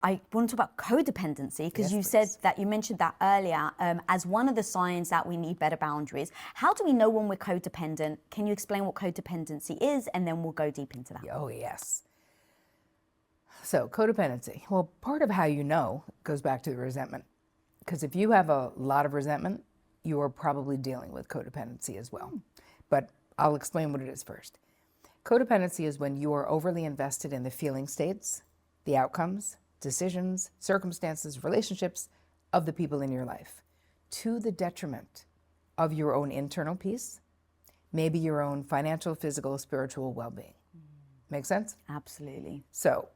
I want to talk about codependency because Yes, you said that you mentioned that earlier as one of the signs that we need better boundaries. How do we know when we're codependent? Can you explain what codependency is, and then we'll go deep into that? Oh, yes. So codependency, well, part of how you know goes back to the resentment. Because if you have a lot of resentment, you are probably dealing with codependency as well. But I'll explain what it is first. Codependency is when you are overly invested in the feeling states, the outcomes, decisions, circumstances, relationships of the people in your life, to the detriment of your own internal peace, maybe your own financial, physical, spiritual well-being. Make sense? Absolutely. So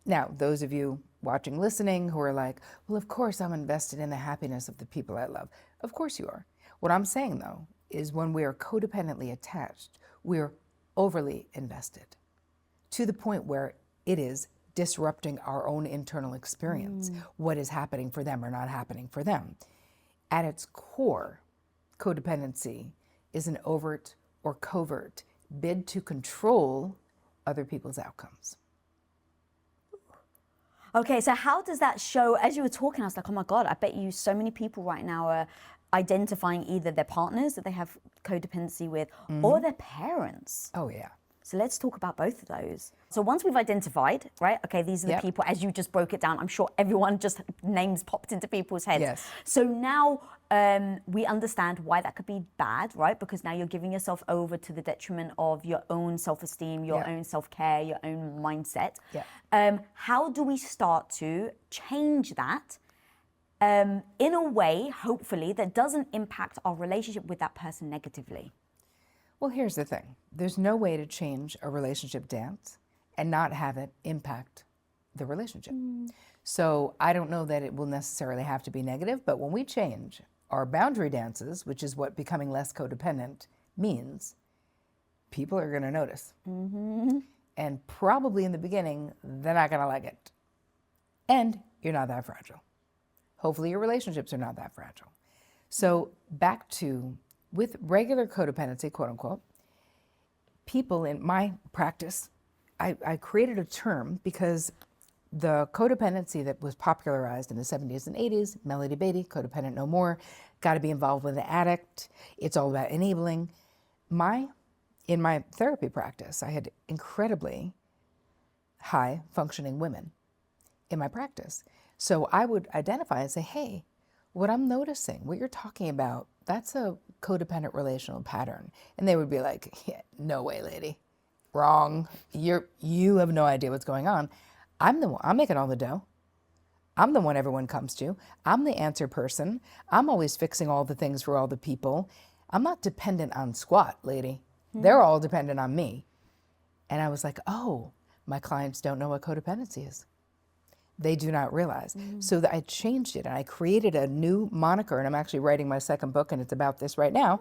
now, those of you watching, listening, who are like, well, of course I'm invested in the happiness of the people I love. Of course you are. What I'm saying, though, is when we are codependently attached, we're overly invested to the point where it is disrupting our own internal experience, what is happening for them or not happening for them. At its core, codependency is an overt or covert bid to control other people's outcomes. Okay, so how does that show? As you were talking, I was like, oh my God, I bet you so many people right now are identifying either their partners that they have codependency with or their parents. Oh, yeah. So let's talk about both of those. So once we've identified, right, okay, these are the people, as you just broke it down, I'm sure everyone just names popped into people's heads. Yes. So now we understand why that could be bad, right? Because now you're giving yourself over to the detriment of your own self-esteem, your own self-care, your own mindset. How do we start to change that in a way, hopefully, that doesn't impact our relationship with that person negatively? Well, here's the thing. There's no way to change a relationship dance and not have it impact the relationship. So I don't know that it will necessarily have to be negative, but when we change our boundary dances, which is what becoming less codependent means, people are going to notice. And probably in the beginning, they're not going to like it. And you're not that fragile. Hopefully your relationships are not that fragile. So back to, with regular codependency, quote unquote, people in my practice, I created a term because the codependency that was popularized in the 70s and 80s, Melody Beattie, codependent no more, got to be involved with an addict, it's all about enabling. In my therapy practice, I had incredibly high functioning women in my practice. So I would identify and say, hey, what I'm noticing, what you're talking about, that's a codependent relational pattern. And they would be like, yeah, no way, lady. Wrong. You have no idea what's going on. I'm making all the dough. I'm the one everyone comes to. I'm the answer person. I'm always fixing all the things for all the people. I'm not dependent on squat, lady. They're all dependent on me. And I was like, oh, my clients don't know what codependency is. They do not realize. So I changed it and I created a new moniker, and I'm actually writing my second book and it's about this right now,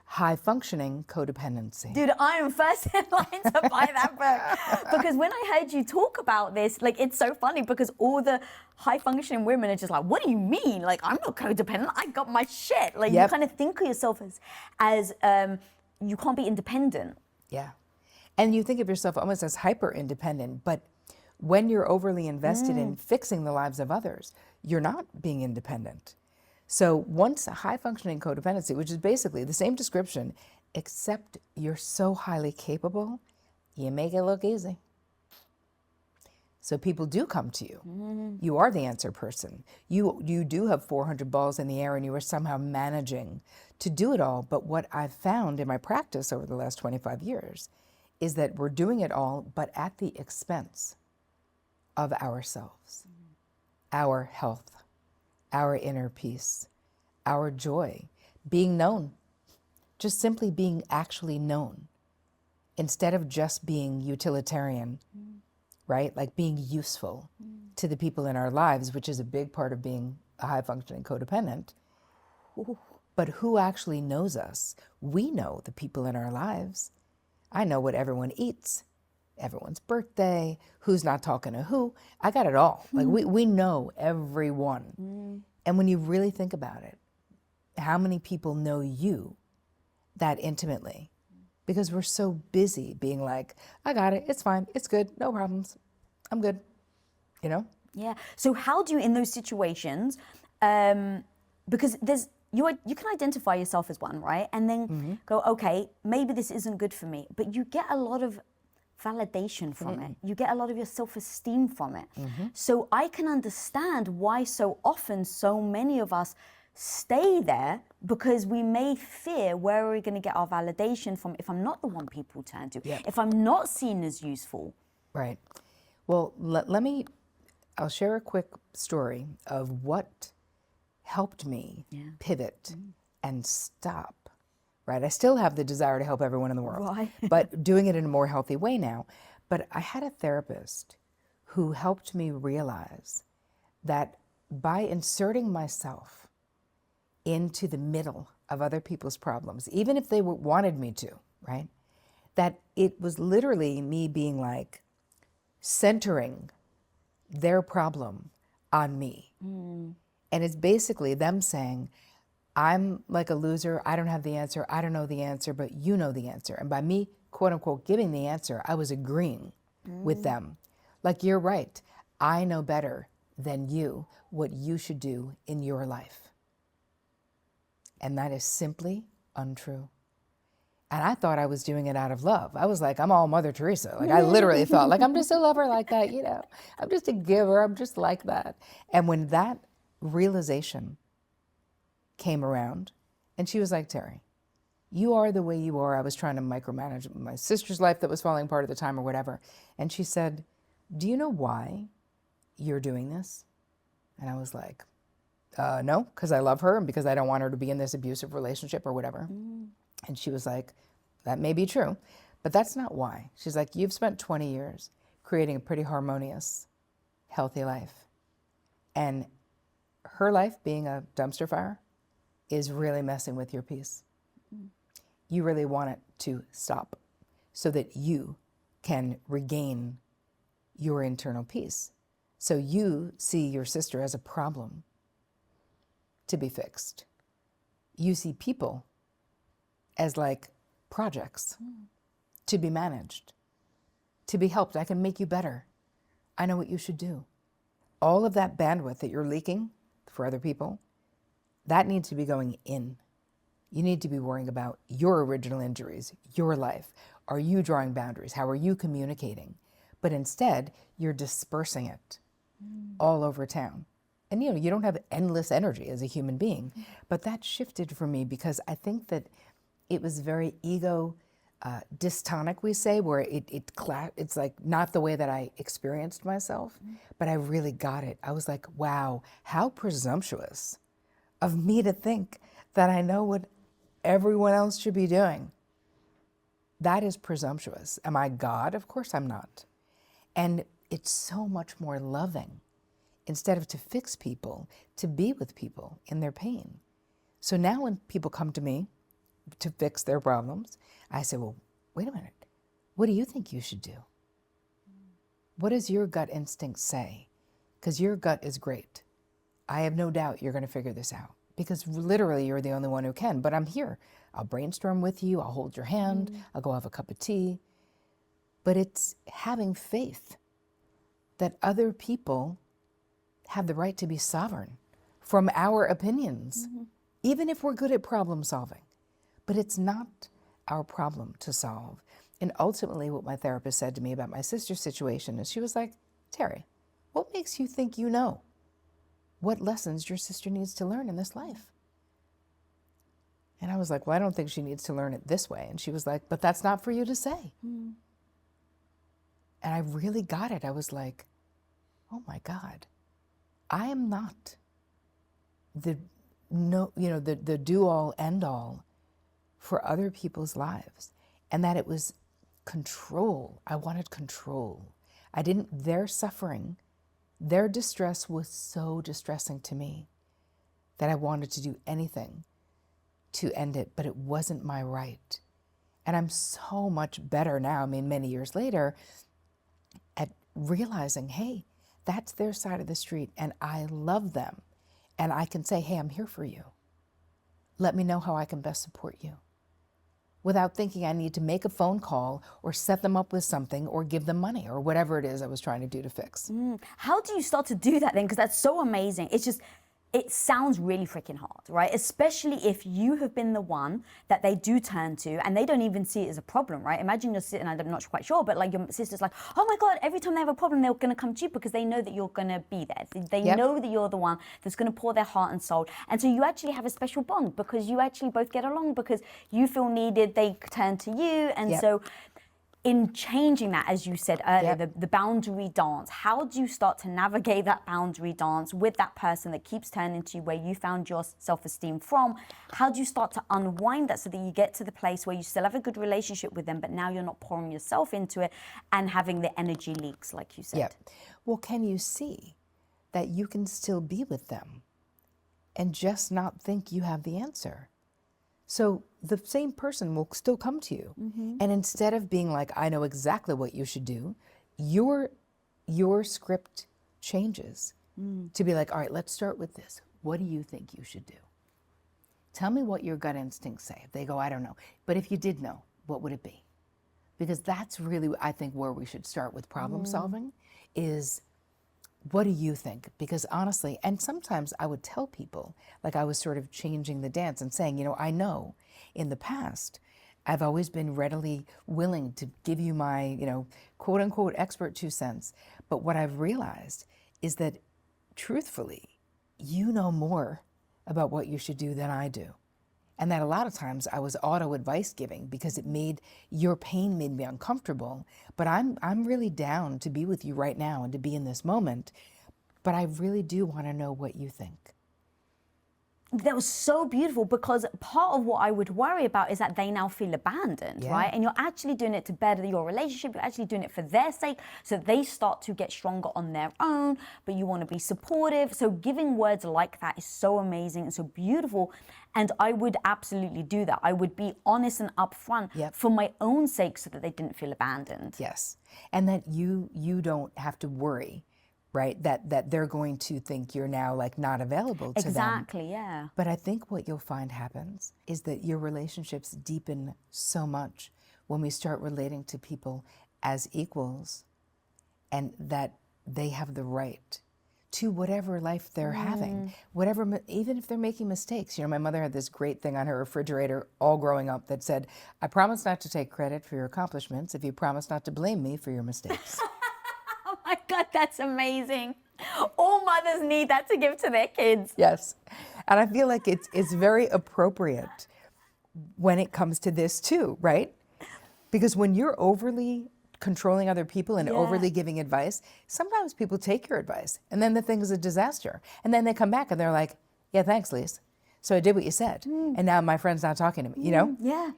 high functioning codependency. Dude, I am first in line to buy that book. Because when I heard you talk about this, like, it's so funny because all the high functioning women are just like, what do you mean? Like, I'm not codependent, I got my shit. Like, you kind of think of yourself as you can't be independent. Yeah. And you think of yourself almost as hyper independent, but when you're overly invested in fixing the lives of others, you're not being independent. So once a high functioning codependency, which is basically the same description, except you're so highly capable, you make it look easy. So people do come to you. You are the answer person. You do have 400 balls in the air and you are somehow managing to do it all. But what I've found in my practice over the last 25 years is that we're doing it all, but at the expense of ourselves, our health, our inner peace, our joy, being known, just simply being actually known, instead of just being utilitarian, right? Like being useful to the people in our lives, which is a big part of being a high-functioning codependent. But who actually knows us? We know the people in our lives. I know what everyone eats, everyone's birthday, who's not talking to who. I got it all. Like we know everyone. And when you really think about it, how many people know you that intimately? Because we're so busy being like, I got it, it's fine, it's good, no problems, I'm good, you know? Yeah. So how do you, in those situations, because you can identify yourself as one, right? And then go, okay, maybe this isn't good for me. But you get a lot of validation from it. You get a lot of your self-esteem from it. So I can understand why so often so many of us stay there, because we may fear, where are we going to get our validation from if I'm not the one people turn to, if I'm not seen as useful? Right. Well, I'll share a quick story of what helped me pivot and stop. Right. I still have the desire to help everyone in the world, Right. but doing it in a more healthy way now. But I had a therapist who helped me realize that by inserting myself into the middle of other people's problems, even if they wanted me to, right? That it was literally me being like centering their problem on me. And it's basically them saying, I'm like a loser, I don't have the answer, I don't know the answer, but you know the answer. And by me, quote unquote, giving the answer, I was agreeing with them. Like, you're right, I know better than you what you should do in your life. And that is simply untrue. And I thought I was doing it out of love. I was like, I'm all Mother Teresa. Like, I literally thought, like, I'm just a lover like that, you know. I'm just a giver. I'm just like that. And when that realization came around, and she was like, Terri, you are the way you are. I was trying to micromanage my sister's life that was falling apart at the time or whatever. And she said, do you know why you're doing this? And I was like, no, because I love her and because I don't want her to be in this abusive relationship or whatever. And she was like, that may be true, but that's not why. She's like, you've spent 20 years creating a pretty harmonious, healthy life. And her life being a dumpster fire is really messing with your peace. You really want it to stop so that you can regain your internal peace. So you see your sister as a problem to be fixed. You see people as like projects to be managed, to be helped. I can make you better. I know what you should do. All of that bandwidth that you're leaking for other people, that needs to be going in. You need to be worrying about your original injuries, your life. Are you drawing boundaries? How are you communicating? But instead, you're dispersing it all over town. And you know, you don't have endless energy as a human being, but that shifted for me because I think that it was very ego dystonic, we say, where it's like not the way that I experienced myself, but I really got it. I was like, wow, how presumptuous of me to think that I know what everyone else should be doing. That is presumptuous. Am I God? Of course I'm not. And it's so much more loving, instead of to fix people, to be with people in their pain. So now when people come to me to fix their problems, I say, well, wait a minute. What do you think you should do? What does your gut instinct say? Because your gut is great. I have no doubt you're going to figure this out, because literally you're the only one who can. But I'm here. I'll brainstorm with you. I'll hold your hand. I'll go have a cup of tea. But it's having faith that other people have the right to be sovereign from our opinions, even if we're good at problem solving. But it's not our problem to solve. And ultimately, what my therapist said to me about my sister's situation is, she was like, Terri, what makes you think you know what lessons your sister needs to learn in this life? And I was like, well, I don't think she needs to learn it this way. And she was like, but that's not for you to say. And I really got it. I was like, oh my God, I am not the do-all, end-all for other people's lives. And that it was control. I wanted control. Their suffering, their distress was so distressing to me that I wanted to do anything to end it, but it wasn't my right. And I'm so much better now, I mean, many years later, at realizing, hey, that's their side of the street and I love them. And I can say, hey, I'm here for you. Let me know how I can best support you. without thinking I need to make a phone call or set them up with something or give them money or whatever it is I was trying to do to fix. How do you start to do that then? Because that's so amazing. It's just, it sounds really freaking hard, right? Especially if you have been the one that they do turn to and they don't even see it as a problem, right? Imagine you're sitting, I'm not quite sure, but like your sister's like, oh my God, every time they have a problem, they're going to come to you because they know that you're going to be there. They know that you're the one that's going to pour their heart and soul. And so you actually have a special bond because you actually both get along because you feel needed, they turn to you. And so in changing that, as you said earlier, the boundary dance, how do you start to navigate that boundary dance with that person that keeps turning to you where you found your self-esteem from? How do you start to unwind that so that you get to the place where you still have a good relationship with them, but now you're not pouring yourself into it and having the energy leaks, like you said? Yeah. Well, can you see that you can still be with them and just not think you have the answer? So the same person will still come to you. And instead of being like, I know exactly what you should do, your script changes to be like, all right, let's start with this. What do you think you should do? Tell me what your gut instincts say. If they go, I don't know. But if you did know, what would it be? Because that's really, I think, where we should start with problem solving is, what do you think? Because honestly, and sometimes I would tell people, like I was sort of changing the dance and saying, you know, I know in the past, I've always been readily willing to give you my, you know, quote unquote expert 2 cents. But what I've realized is that truthfully, you know more about what you should do than I do. And that a lot of times I was auto advice giving because it made your pain made me uncomfortable. But I'm really down to be with you right now and to be in this moment. But I really do want to know what you think. That was so beautiful because part of what I would worry about is that they now feel abandoned, right? And you're actually doing it to better your relationship. You're actually doing it for their sake so they start to get stronger on their own, but you want to be supportive. So giving words like that is so amazing and so beautiful. And I would absolutely do that. I would be honest and upfront for my own sake so that they didn't feel abandoned. Yes. And that you don't have to worry, right? That they're going to think you're now like not available to them. Exactly, yeah. But I think what you'll find happens is that your relationships deepen so much when we start relating to people as equals and that they have the right to whatever life they're having, whatever, even if they're making mistakes. You know, my mother had this great thing on her refrigerator all growing up that said, I promise not to take credit for your accomplishments if you promise not to blame me for your mistakes. Oh my God, that's amazing. All mothers need that to give to their kids. Yes. And I feel like it's very appropriate when it comes to this too, right? Because when you're overly controlling other people and overly giving advice, sometimes people take your advice and then the thing is a disaster. And then they come back and they're like, yeah, thanks, Lise. So I did what you said. And now my friend's not talking to me, you know? Yeah.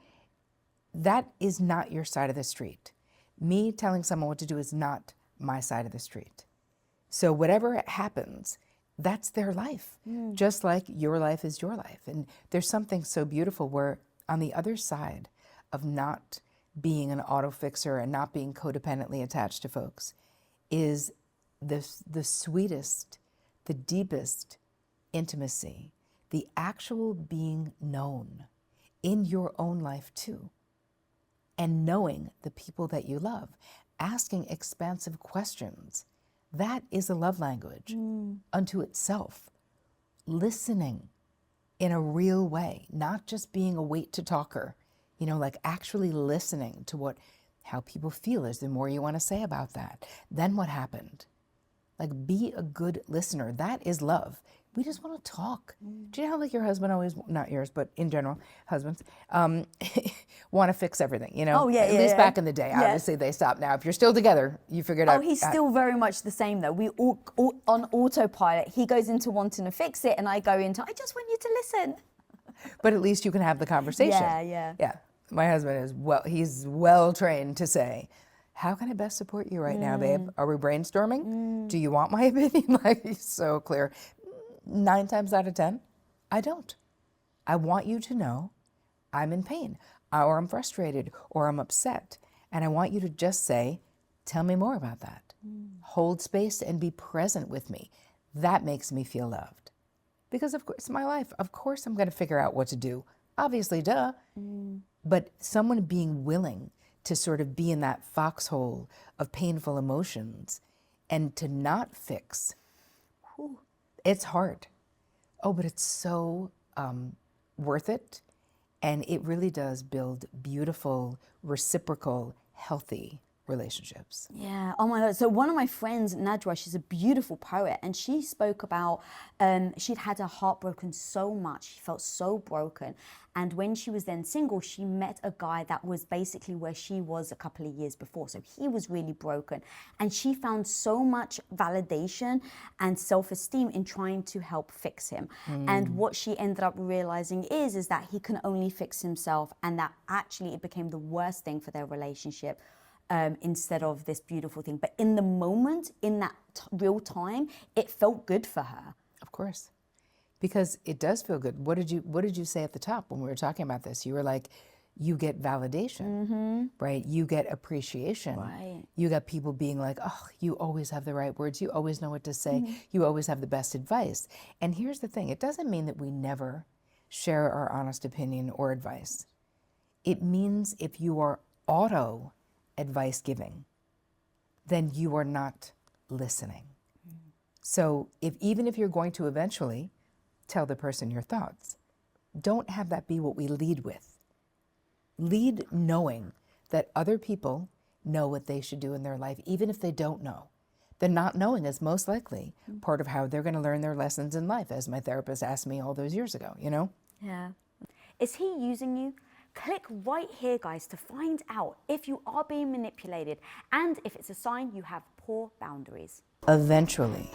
That is not your side of the street. Me telling someone what to do is not my side of the street. So whatever happens, that's their life, just like your life is your life. And there's something so beautiful where on the other side of not being an auto fixer and not being codependently attached to folks is the sweetest, the deepest intimacy, the actual being known in your own life too, and knowing the people that you love, asking expansive questions. That is a love language unto itself. Listening in a real way, not just being a wait to talker, you know, like actually listening to how people feel. Is there more you want to say about that? Then what happened? Like, be a good listener. That is love. We just want to talk. Do you know how like your husband always, not yours, but in general, husbands, want to fix everything, you know? Oh, yeah, At least back in the day. Obviously, they stopped now. If you're still together, you figured out. Oh, he's still very much the same, though. We all on autopilot. He goes into wanting to fix it, and I go into, I just want you to listen. But at least you can have the conversation. Yeah. My husband is, he's well trained to say, how can I best support you right now, babe? Are we brainstorming? Do you want my opinion? Like, he's so clear. 9 times out of 10, I don't. I want you to know I'm in pain, or I'm frustrated, or I'm upset. And I want you to just say, tell me more about that. Hold space and be present with me. That makes me feel loved. Because of course, it's my life. Of course I'm going to figure out what to do. Obviously, duh. But someone being willing to sort of be in that foxhole of painful emotions and to not fix, it's hard. Oh, but it's so worth it. And it really does build beautiful, reciprocal, healthy relationships. Yeah. Oh my God. So one of my friends, Najwa, she's a beautiful poet, and she spoke about she'd had her heart broken so much. She felt so broken. And when she was then single, she met a guy that was basically where she was a couple of years before. So he was really broken. And she found so much validation and self-esteem in trying to help fix him. And what she ended up realizing is that he can only fix himself, and that actually it became the worst thing for their relationship. Instead of this beautiful thing. But in the moment, in that real time, it felt good for her. Of course, because it does feel good. What did you say at the top when we were talking about this? You were like, you get validation, right? You get appreciation. Right. You got people being like, oh, you always have the right words. You always know what to say. You always have the best advice. And here's the thing. It doesn't mean that we never share our honest opinion or advice. It means if you are auto advice giving, then you are not listening. So even if you're going to eventually tell the person your thoughts, don't have that be what we lead with. Lead knowing that other people know what they should do in their life, even if they don't know. The not knowing is most likely part of how they're going to learn their lessons in life, as my therapist asked me all those years ago, you know? Yeah. Is he using you? Click right here, guys, to find out if you are being manipulated and if it's a sign you have poor boundaries. Eventually,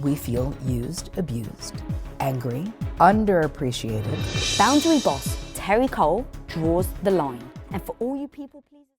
we feel used, abused, angry, underappreciated. Boundary boss Terri Cole draws the line. And for all you people, please.